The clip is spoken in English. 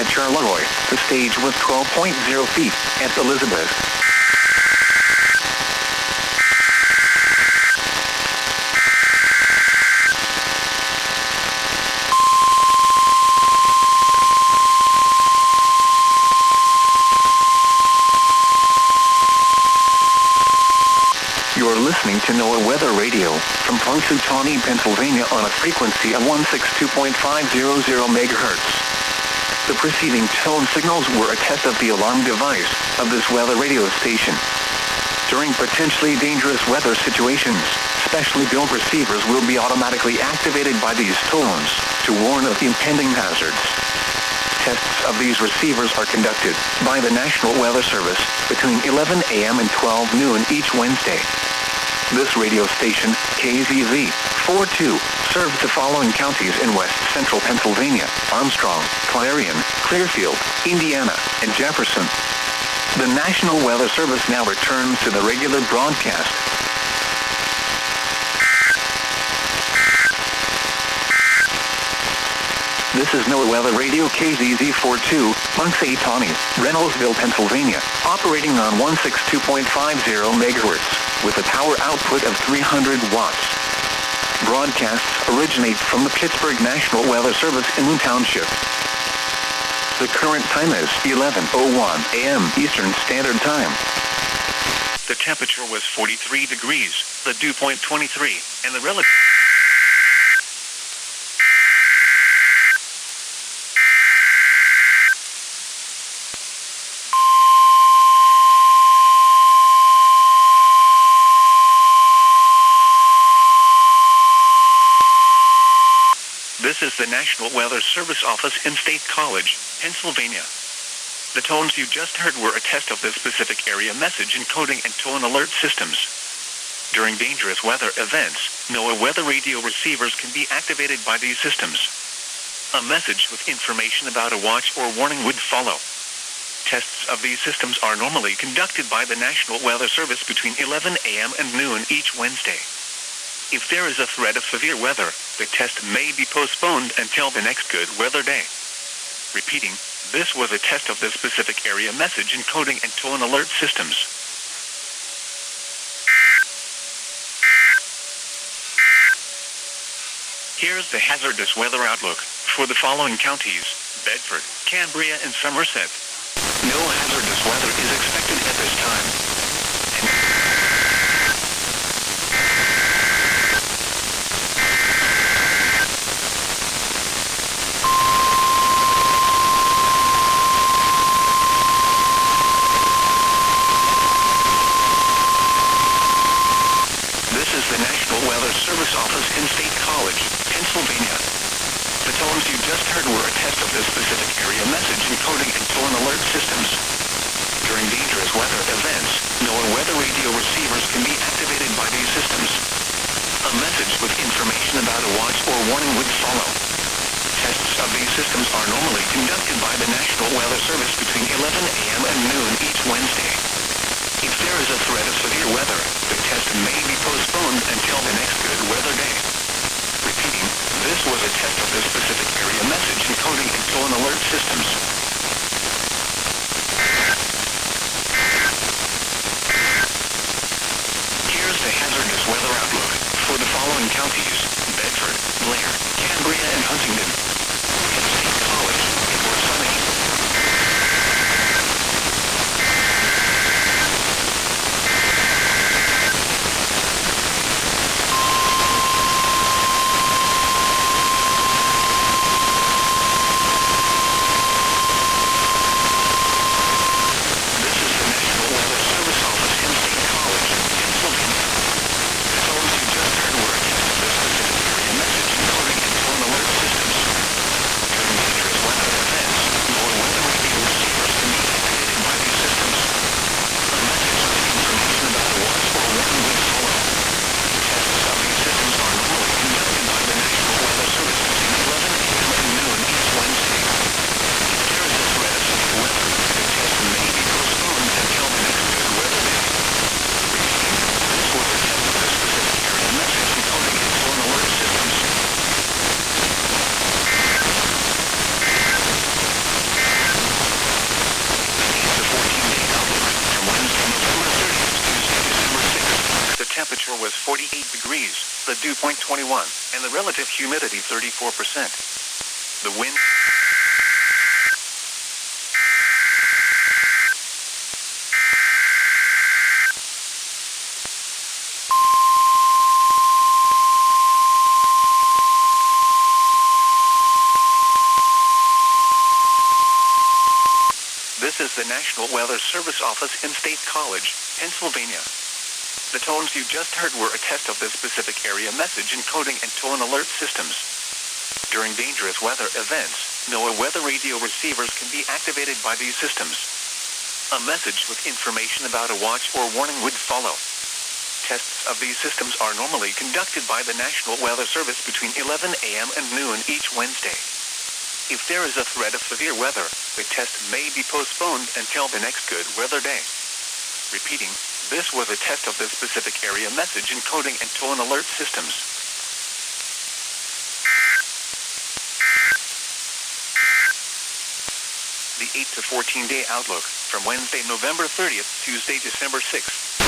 At Charleroi, the stage was 12.0 feet. At Elizabeth, you're listening to NOAA Weather Radio from Punxsutawney, Pennsylvania on a frequency of 162.500 MHz. The preceding tone signals were a test of the alarm device of this weather radio station. During potentially dangerous weather situations, specially built receivers will be automatically activated by these tones to warn of impending hazards. Tests of these receivers are conducted by the National Weather Service between 11 a.m. and 12 noon each Wednesday. This radio station, KZZ 42, serves the following counties in west central Pennsylvania: Armstrong, Clarion, Clearfield, Indiana, and Jefferson. The National Weather Service now returns to the regular broadcast. This is NOAA Weather Radio KZZ42, Punxsutawney, Reynoldsville, Pennsylvania, operating on 162.50 MHz, with a power output of 300 watts. Broadcasts originate from the Pittsburgh National Weather Service in Moon Township. The current time is 11:01 a.m. Eastern Standard Time. The temperature was 43 degrees, the dew point 23, and the relative... This is the National Weather Service office in State College, Pennsylvania. The tones you just heard were a test of the specific area message encoding and tone alert systems. During dangerous weather events, NOAA weather radio receivers can be activated by these systems. A message with information about a watch or warning would follow. Tests of these systems are normally conducted by the National Weather Service between 11 a.m. and noon each Wednesday. If there is a threat of severe weather, the test may be postponed until the next good weather day. Repeating, this was a test of the specific area message encoding and tone alert systems. Here's the hazardous weather outlook for the following counties: Bedford, Cambria, and Somerset. No hazardous weather is expected at this time. Service office in State College, Pennsylvania. The tones you just heard were a test of the specific area message encoding and tone alert systems. During dangerous weather events, NOAA weather radio receivers can be activated by these systems. A message with information about a watch or warning would follow. Tests of these systems are normally conducted by the National Weather Service between 11 a.m. and noon each Wednesday. If there is a threat of severe weather, the test may be postponed until the next good weather day. Repeating, this was a test of the specific area message encoding and tone alert systems. Here's the hazardous weather outlook for the following counties: Bedford, Blair, Cambria, and Huntingdon. At State College, it was sunny. was 48 degrees, the dew point 21, and the relative humidity 34%. The wind... This is the National Weather Service office in State College, Pennsylvania. The tones you just heard were a test of the specific area message encoding and tone alert systems. During dangerous weather events, NOAA weather radio receivers can be activated by these systems. A message with information about a watch or warning would follow. Tests of these systems are normally conducted by the National Weather Service between 11 a.m. and noon each Wednesday. If there is a threat of severe weather, the test may be postponed until the next good weather day. Repeating, this was a test of the specific area message encoding and tone alert systems. The 8 to 14 day outlook, from Wednesday, November 30th, Tuesday, December 6th.